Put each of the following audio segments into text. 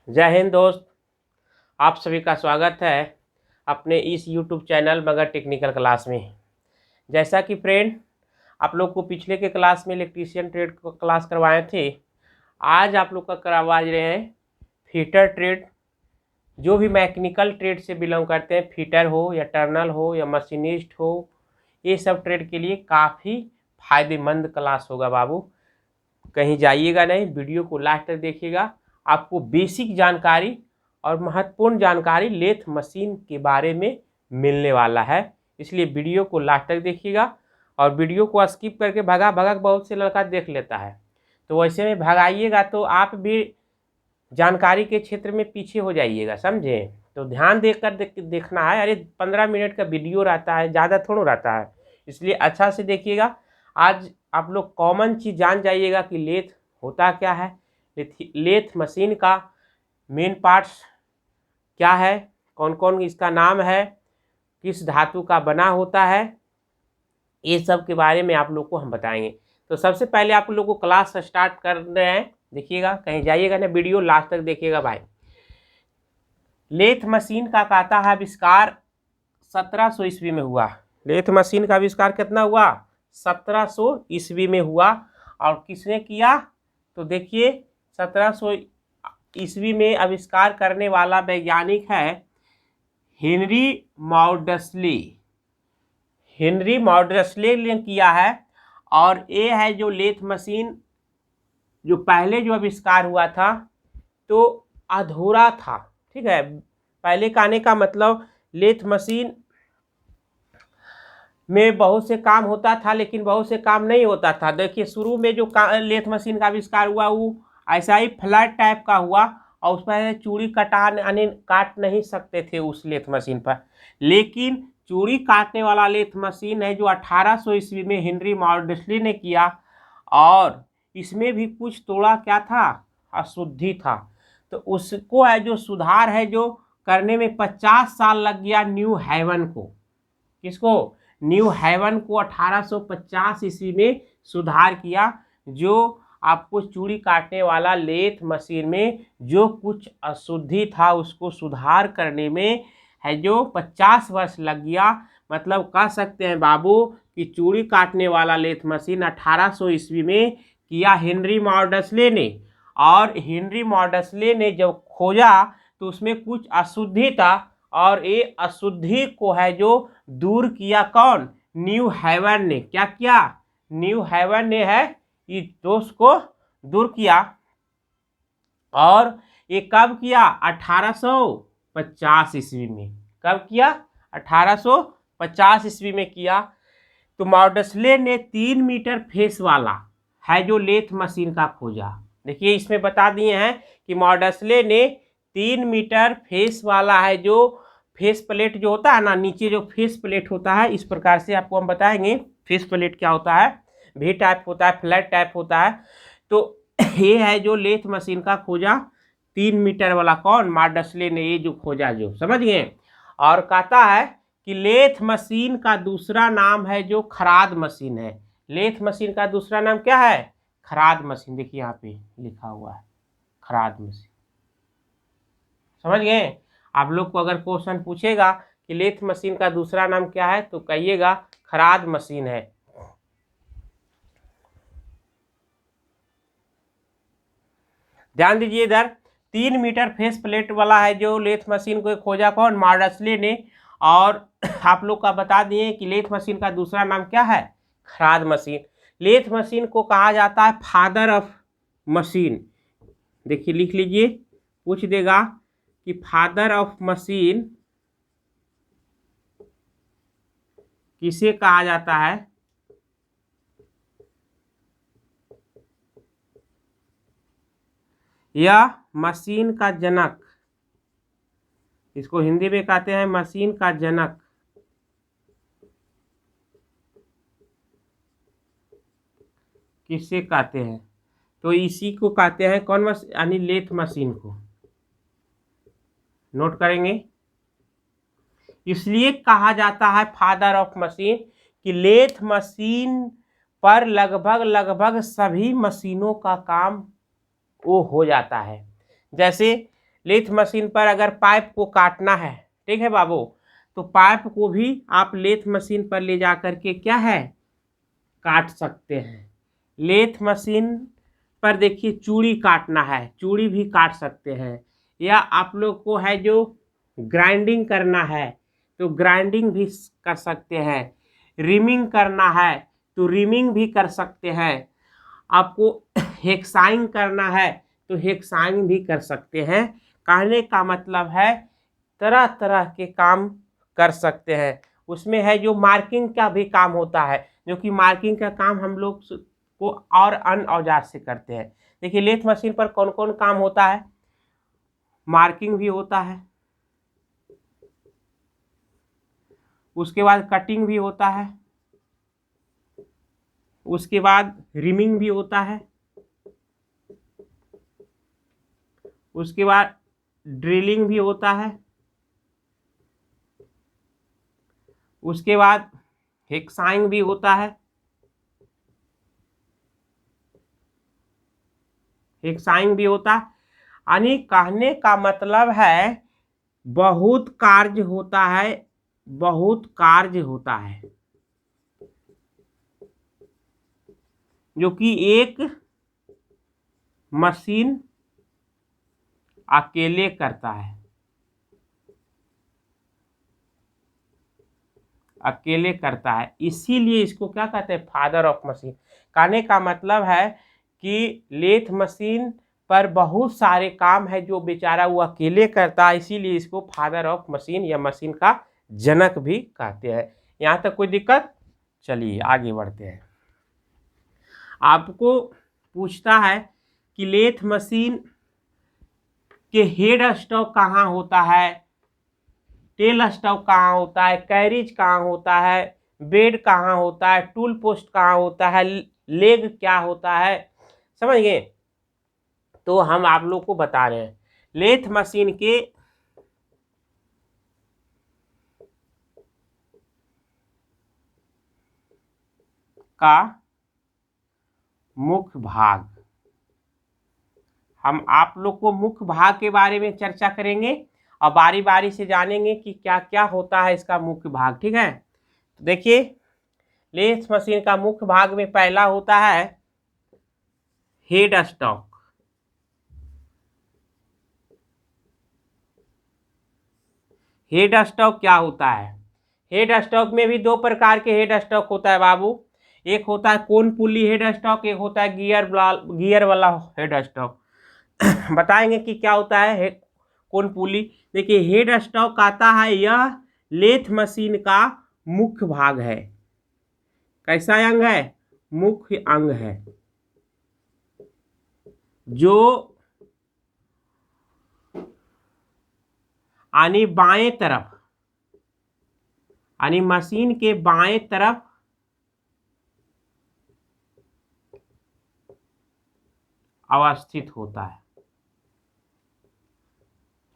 जय हिंद दोस्त, आप सभी का स्वागत है अपने इस YouTube channel Magadh technical class में। जैसा कि फ्रेंड आप लोग को पिछले के क्लास में इलेक्ट्रीशियन ट्रेड को क्लास करवाए थे, आज आप लोग का करवा रहे हैं फिटर ट्रेड। जो भी मैकेनिकल ट्रेड से बिलोंग करते हैं, फिटर हो या टर्नल हो या मशीनिस्ट हो, ये सब ट्रेड के लिए काफ़ी फायदेमंद क्लास होगा बाबू। कहीं जाइएगा नहीं, वीडियो को लास्ट तक देखिएगा। आपको बेसिक जानकारी और महत्वपूर्ण जानकारी लेथ मशीन के बारे में मिलने वाला है, इसलिए वीडियो को लास्ट तक देखिएगा। और वीडियो को स्किप करके भगा बहुत से लड़का देख लेता है, तो वैसे में भगाइएगा तो आप भी जानकारी के क्षेत्र में पीछे हो जाइएगा, समझे। तो ध्यान देकर देखना है। अरे 15 मिनट का वीडियो रहता है, ज़्यादा थोड़ा रहता है, इसलिए अच्छा से देखिएगा। आज आप लोग कॉमन चीज़ जान जाइएगा कि लेथ होता क्या है, लेथ मशीन का मेन पार्ट्स क्या है, कौन कौन इसका नाम है, किस धातु का बना होता है, ये सब के बारे में आप लोग को हम बताएंगे। तो सबसे पहले आप लोग को क्लास स्टार्ट कर रहे हैं, देखिएगा, कहीं जाइएगा ना, वीडियो लास्ट तक देखिएगा भाई। लेथ मशीन का कहता है आविष्कार 1700 ईस्वी में हुआ। लेथ मशीन का आविष्कार कितना हुआ? 1700 ईस्वी में हुआ। और किसने किया? तो देखिए 1700 ईस्वी में आविष्कार करने वाला वैज्ञानिक है हेनरी मॉडस्ले। हेनरी मॉडस्ले ने किया है। और ये है जो लेथ मशीन जो पहले जो आविष्कार हुआ था तो अधूरा था, ठीक है। पहले कहने का मतलब लेथ मशीन में बहुत से काम होता था, लेकिन बहुत से काम नहीं होता था। देखिए शुरू में जो लेथ मशीन का आविष्कार हुआ वो ऐसा ही फ्लैट टाइप का हुआ, और उस पर चूड़ी काट नहीं सकते थे उस लेथ मशीन पर। लेकिन चूड़ी काटने वाला लेथ मशीन है जो 1800 ईस्वी में हेनरी मॉडस्ले ने किया, और इसमें भी कुछ थोड़ा क्या था, अशुद्धि था। तो उसको है जो सुधार है जो करने में 50 साल लग गया न्यू हेवन को। किसको? न्यू हेवन को 1850 ईस्वी में सुधार किया। जो आपको चूड़ी काटने वाला लेथ मशीन में जो कुछ अशुद्धि था उसको सुधार करने में है जो 50 वर्ष लग गया। मतलब कह सकते हैं बाबू कि चूड़ी काटने वाला लेथ मशीन 1800 ईस्वी में किया हेनरी मॉडस्ले ने। और हेनरी मॉडस्ले ने जब खोजा तो उसमें कुछ अशुद्धि था, और ये अशुद्धि को है जो दूर किया कौन? न्यू हेवन ने। क्या किया? न्यू हेवन ने है इस दोष को दूर किया। और ये कब किया? 1850 ईस्वी में। कब किया? 1850 ईस्वी में किया। तो मॉडस्ले ने 3 मीटर फेस वाला है जो लेथ मशीन का खोजा। देखिए इसमें बता दिए हैं कि मॉडस्ले ने 3 मीटर फेस वाला है जो फेस प्लेट जो होता है ना, नीचे जो फेस प्लेट होता है, इस प्रकार से आपको हम बताएंगे फेस प्लेट क्या होता है। वी टाइप होता है, फ्लैट टाइप होता है। तो ये है जो लेथ मशीन का खोजा 3 मीटर वाला। कौन? मॉडस्ले ने ये जो खोजा, जो समझ गए। और कहता है कि लेथ मशीन का दूसरा नाम है जो खराद मशीन है। लेथ मशीन का दूसरा नाम क्या है? खराद मशीन। देखिए यहाँ पे लिखा हुआ है खराद मशीन, समझ गए। आप लोग को अगर क्वेश्चन पूछेगा कि लेथ मशीन का दूसरा नाम क्या है तो कहिएगा खराद मशीन है। ध्यान दीजिए इधर, 3 मीटर फेस प्लेट वाला है जो लेथ मशीन को खोजा कौन? मॉडस्ले ने। और आप लोग का बता दिए कि लेथ मशीन का दूसरा नाम क्या है? खराद मशीन। लेथ मशीन को कहा जाता है फादर ऑफ मशीन। देखिए लिख लीजिए, पूछ देगा कि फादर ऑफ मशीन किसे कहा जाता है? यह मशीन का जनक, इसको हिंदी में कहते हैं मशीन का जनक। किससे कहते हैं? तो इसी को कहते हैं कौन यानी लेथ मशीन को। नोट करेंगे, इसलिए कहा जाता है फादर ऑफ मशीन कि लेथ मशीन पर लगभग सभी मशीनों का काम वो हो जाता है। जैसे लेथ मशीन पर अगर पाइप को काटना है, ठीक है बाबू, तो पाइप को भी आप लेथ मशीन पर ले जा करके क्या है, काट सकते हैं। लेथ मशीन पर देखिए चूड़ी काटना है, चूड़ी भी काट सकते हैं, या आप लोग को है जो ग्राइंडिंग करना है तो ग्राइंडिंग भी कर सकते हैं, रिमिंग करना है तो रिमिंग भी कर सकते हैं, आपको हेक्साइंग करना है तो हेक्साइंग भी कर सकते हैं। कहने का मतलब है तरह तरह के काम कर सकते हैं। उसमें है जो मार्किंग का भी काम होता है, जो कि मार्किंग का काम हम लोग को और अन्य औजार से करते हैं। देखिए लेथ मशीन पर कौन कौन काम होता है, मार्किंग भी होता है, उसके बाद कटिंग भी होता है, उसके बाद रिमिंग भी होता है, उसके बाद ड्रिलिंग भी होता है, उसके बाद हेक्साइंग भी होता है, हेक्साइंग भी होता है। यानी कहने का मतलब है बहुत कार्य होता है, बहुत कार्य होता है जो कि एक मशीन अकेले करता है, अकेले करता है। इसीलिए इसको क्या कहते हैं, फादर ऑफ मशीन। कहने का मतलब है कि लेथ मशीन पर बहुत सारे काम है जो बेचारा वो अकेले करता है, इसीलिए इसको फादर ऑफ मशीन या मशीन का जनक भी कहते हैं। यहाँ तक कोई दिक्कत? चलिए आगे बढ़ते हैं। आपको पूछता है कि लेथ मशीन के हेड स्टॉक कहाँ होता है, टेल स्टॉक कहाँ होता है, कैरिज कहाँ होता है, बेड कहाँ होता है, टूल पोस्ट कहाँ होता है, लेग क्या होता है, समझ गए? तो हम आप लोग को बता रहे हैं लेथ मशीन के का मुख्य भाग, हम आप लोग को मुख्य भाग के बारे में चर्चा करेंगे और बारी बारी से जानेंगे कि क्या क्या होता है इसका मुख्य भाग, ठीक है? तो देखिए लेथ मशीन का मुख्य भाग में पहला होता है हेड स्टॉक। हेड स्टॉक क्या होता है? हेड स्टॉक में भी दो प्रकार के हेड स्टॉक होता है बाबू, एक होता है कोन पुली हेड स्टॉक, एक होता है गियर वाला हेड स्टॉक। बताएंगे कि क्या होता है कोन पुली। देखिए हेड स्टॉक आता है, यह लेथ मशीन का मुख्य भाग है। कैसा अंग है? मुख्य अंग है जो यानी बाएं तरफ, यानी मशीन के बाएं तरफ अवस्थित होता है।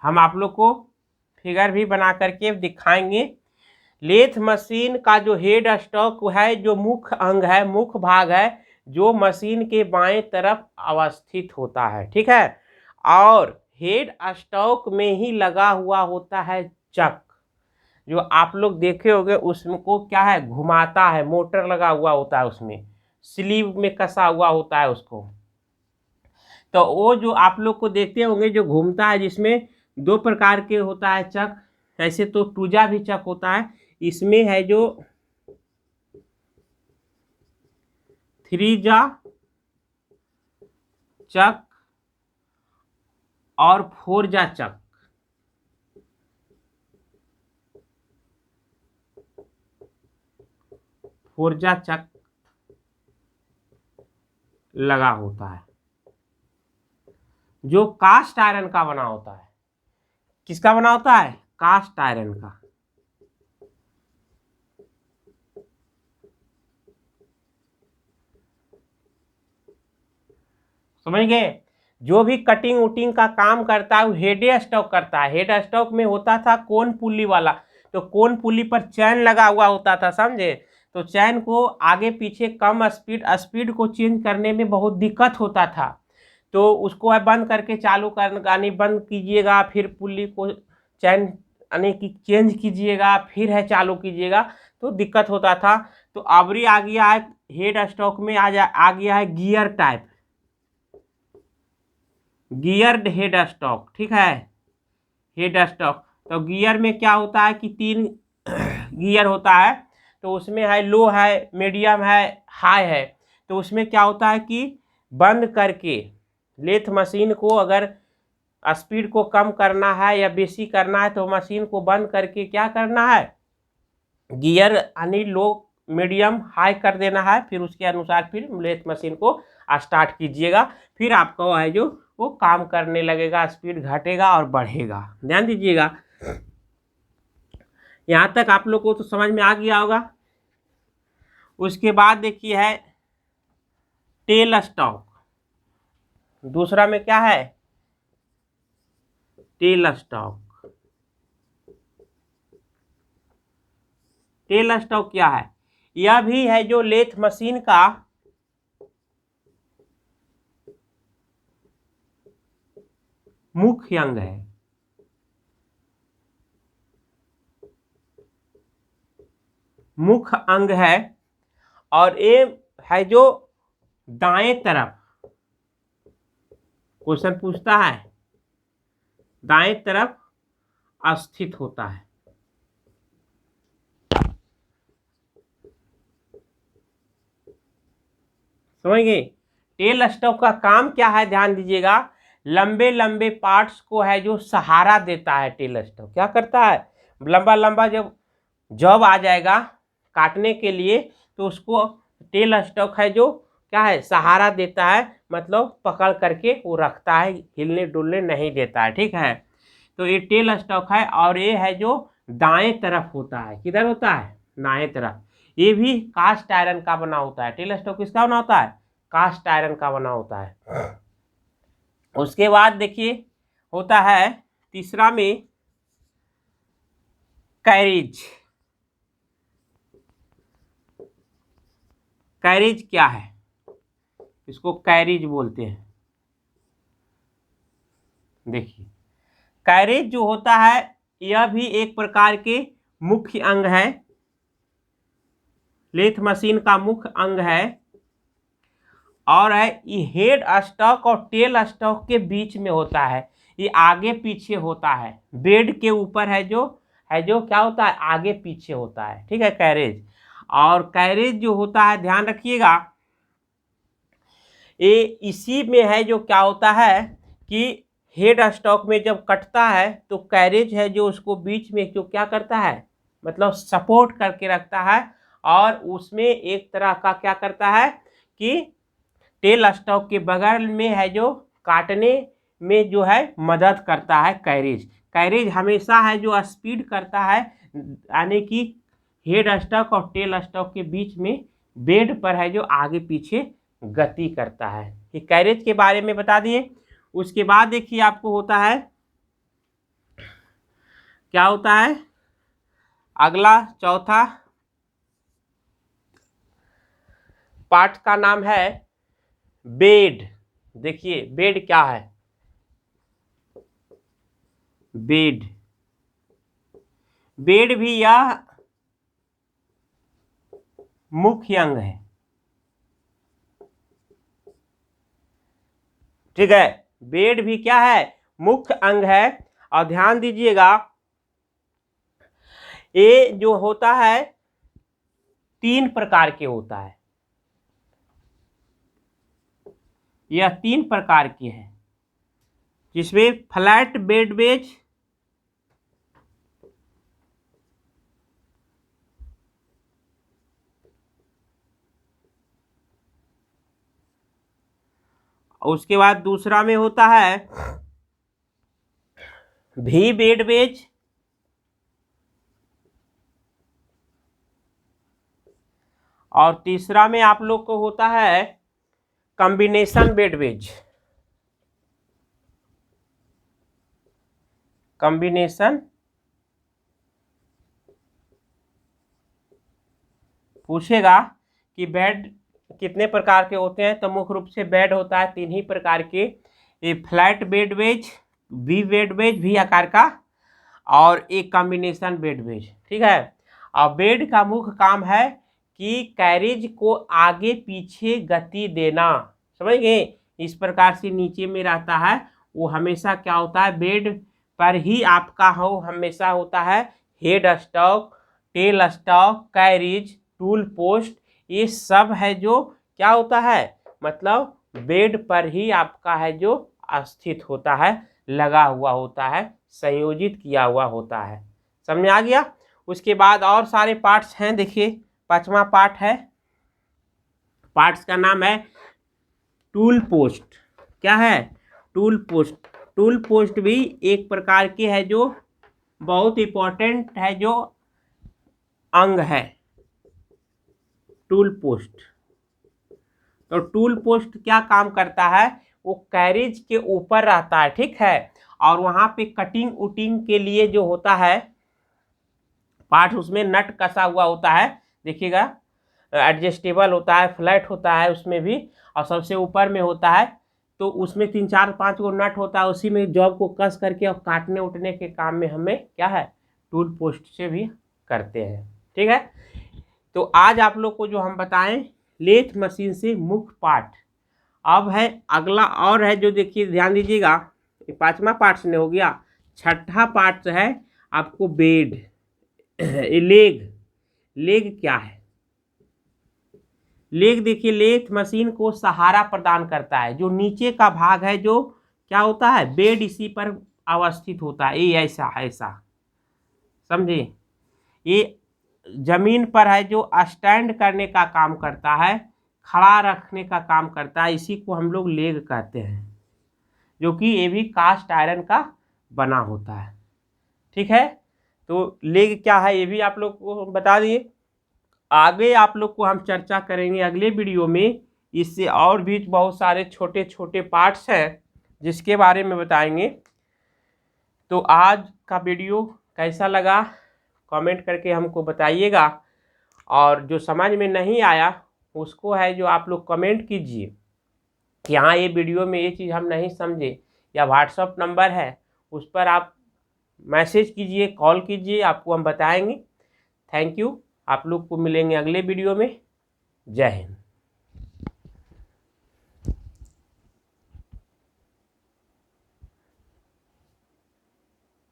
हम आप लोग को फिगर भी बना करके दिखाएंगे। लेथ मशीन का जो हेड स्टॉक है, जो मुख्य अंग है, मुख्य भाग है, जो मशीन के बाएं तरफ अवस्थित होता है, ठीक है? और हेड स्टॉक में ही लगा हुआ होता है चक, जो आप लोग देखे होंगे उसको क्या है, घुमाता है, मोटर लगा हुआ होता है उसमें, स्लीव में कसा हुआ होता है उसको। तो वो जो आप लोग को देखते होंगे जो घूमता है, जिसमें दो प्रकार के होता है चक, ऐसे तो टूजा भी चक होता है, इसमें है जो थ्री जा चक और फोर जा चक। फोर जा चक लगा होता है जो कास्ट आयरन का बना होता है। किसका बना होता है? कास्ट आयरन का। समझ गए? जो भी कटिंग उटिंग का काम करता है वो हेड स्टॉक करता है। हेड स्टॉक में होता था कोन पुली वाला, तो कोन पुली पर चैन लगा हुआ होता था, समझे? तो चैन को आगे पीछे कम स्पीड को चेंज करने में बहुत दिक्कत होता था, तो उसको है बंद करके चालू यानी बंद कीजिएगा, फिर पुल्ली को चैन यानी कि चेंज कीजिएगा, फिर है चालू कीजिएगा, तो दिक्कत होता था। तो अबरी आ गया है हेड स्टॉक में आ गया है gear type, geared head stock, ठीक है, हेड स्टॉक। तो गियर में क्या होता है कि 3 गियर होता है, तो उसमें है लो है, मीडियम है, हाई है। तो उसमें क्या होता है कि बंद करके लेथ मशीन को अगर स्पीड को कम करना है या बेसी करना है तो मशीन को बंद करके क्या करना है, गियर यानी लो मीडियम हाई कर देना है, फिर उसके अनुसार फिर लेथ मशीन को स्टार्ट कीजिएगा, फिर आपका है जो वो काम करने लगेगा, स्पीड घटेगा और बढ़ेगा। ध्यान दीजिएगा, यहाँ तक आप लोग को तो समझ में आ गया होगा। उसके बाद देखिए है टेल स्टॉक, दूसरा में क्या है, टेल स्टॉक। टेल स्टॉक क्या है, यह भी है जो लेथ मशीन का मुख्य अंग है, मुख्य अंग है, और ये है जो दाएं तरफ, क्वेश्चन पूछता है, दाएं तरफ स्थित होता है। समझ गए, टेल स्टॉक का काम क्या है, ध्यान दीजिएगा, लंबे लंबे पार्ट्स को है जो सहारा देता है। टेल स्टॉक क्या करता है, लंबा लंबा जब आ जाएगा काटने के लिए तो उसको टेल स्टॉक है जो क्या है, सहारा देता है, मतलब पकड़ करके वो रखता है, हिलने डुलने नहीं देता है, ठीक है। तो ये टेल स्टॉक है, और ये है जो दाएं तरफ होता है, किधर होता है, दाएं तरफ। ये भी कास्ट आयरन का बना होता है। टेल स्टॉक किसका बना होता है, कास्ट आयरन का बना होता है। उसके बाद देखिए होता है तीसरा में कैरिज। कैरिज क्या है, इसको कैरिज बोलते हैं। देखिए कैरिज जो होता है यह भी एक प्रकार के मुख्य अंग है, लेथ मशीन का मुख्य अंग है, और है ये हेड स्टॉक और टेल स्टॉक के बीच में होता है, ये आगे पीछे होता है, बेड के ऊपर है जो क्या होता है, आगे पीछे होता है, ठीक है, कैरेज। और कैरेज जो होता है ध्यान रखिएगा, ये इसी में है जो क्या होता है कि हेड स्टॉक में जब कटता है तो कैरेज है जो उसको बीच में जो क्या करता है, मतलब सपोर्ट करके रखता है, और उसमें एक तरह का क्या करता है कि टेल स्टॉक के बगल में है जो काटने में जो है मदद करता है कैरेज। कैरेज हमेशा है जो स्पीड करता है, यानी कि हेड स्टॉक और टेल स्टॉक के बीच में बेड पर है जो आगे पीछे गति करता है। ये कैरेज के बारे में बता दिए। उसके बाद देखिए आपको होता है, क्या होता है अगला चौथा पार्ट का नाम है बेड। देखिए बेड क्या है, बेड, बेड भी यह मुख्य अंग है, ठीक है, बेड भी क्या है, मुख्य अंग है। और ध्यान दीजिएगा ये जो होता है 3 प्रकार के होता है, यह 3 प्रकार के हैं, जिसमें फ्लैट बेड बेज, उसके बाद दूसरा में होता है भी बेड बेज, और तीसरा में आप लोग को होता है कॉम्बिनेशन बेड बेज, कॉम्बिनेशन। पूछेगा कि बेड कितने प्रकार के होते हैं? तो मुख्य रूप से बेड होता है 3 ही प्रकार के, ये flat bed wedge, V bed wedge, V आकार का, और एक कॉम्बिनेशन बेड वेज। ठीक है। और बेड का मुख्य काम है कि कैरेज को आगे पीछे गति देना, समझ गए? इस प्रकार से नीचे में रहता है, वो हमेशा क्या होता है, बेड पर ही आपका हमेशा होता है head stock, tell stock, carriage, tool post, ये सब है जो क्या होता है, मतलब बेड पर ही आपका है जो स्थित होता है, लगा हुआ होता है, संयोजित किया हुआ होता है। समझ में आ गया? उसके बाद और सारे पार्ट्स हैं। देखिए 5वां पार्ट है, पार्ट्स का नाम है टूल पोस्ट। क्या है? Tool post. टूल पोस्ट भी एक प्रकार की है जो बहुत इंपॉर्टेंट है, जो अंग है टूल पोस्ट। तो टूल पोस्ट क्या काम करता है, वो कैरेज के ऊपर रहता है, ठीक है, और वहां पे कटिंग उटिंग के लिए जो होता है पार्ट, उसमें नट कसा हुआ होता है, देखिएगा एडजस्टेबल होता है, फ्लैट होता है उसमें भी, और सबसे ऊपर में होता है, तो उसमें 3 4 5 गो नट होता है, उसी में जॉब को कस करके और काटने उठने के काम में हमें क्या है, टूल पोस्ट से भी करते हैं। ठीक है। तो आज आप लोग को जो हम बताएं लेथ मशीन से मुख्य पार्ट, अब है अगला और है जो देखिए ध्यान दीजिएगा, ये 5वां पार्ट ने हो गया। 6ठा पार्ट है आपको बेड, लेग। लेग क्या है? लेग देखिए लेथ मशीन को सहारा प्रदान करता है, जो नीचे का भाग है जो क्या होता है, बेड इसी पर अवस्थित होता है, ये ऐसा ऐसा, समझे? ये जमीन पर है जो स्टैंड करने का काम करता है, खड़ा रखने का काम करता है, इसी को हम लोग लेग कहते हैं, जो कि ये भी कास्ट आयरन का बना होता है। ठीक है। तो लेग क्या है ये भी आप लोग को बता दिए। आगे आप लोग को हम चर्चा करेंगे अगले वीडियो में, इससे और भी बहुत सारे छोटे छोटे पार्ट्स हैं जिसके बारे में बताएंगे। तो आज का वीडियो कैसा लगा कमेंट करके हमको बताइएगा, और जो समझ में नहीं आया उसको है जो आप लोग कमेंट कीजिए कि हाँ ये वीडियो में ये चीज़ हम नहीं समझे, या व्हाट्सअप नंबर है उस पर आप मैसेज कीजिए, कॉल कीजिए, आपको हम बताएंगे। Thank you. आप लोग को मिलेंगे अगले वीडियो में। जय हिंद।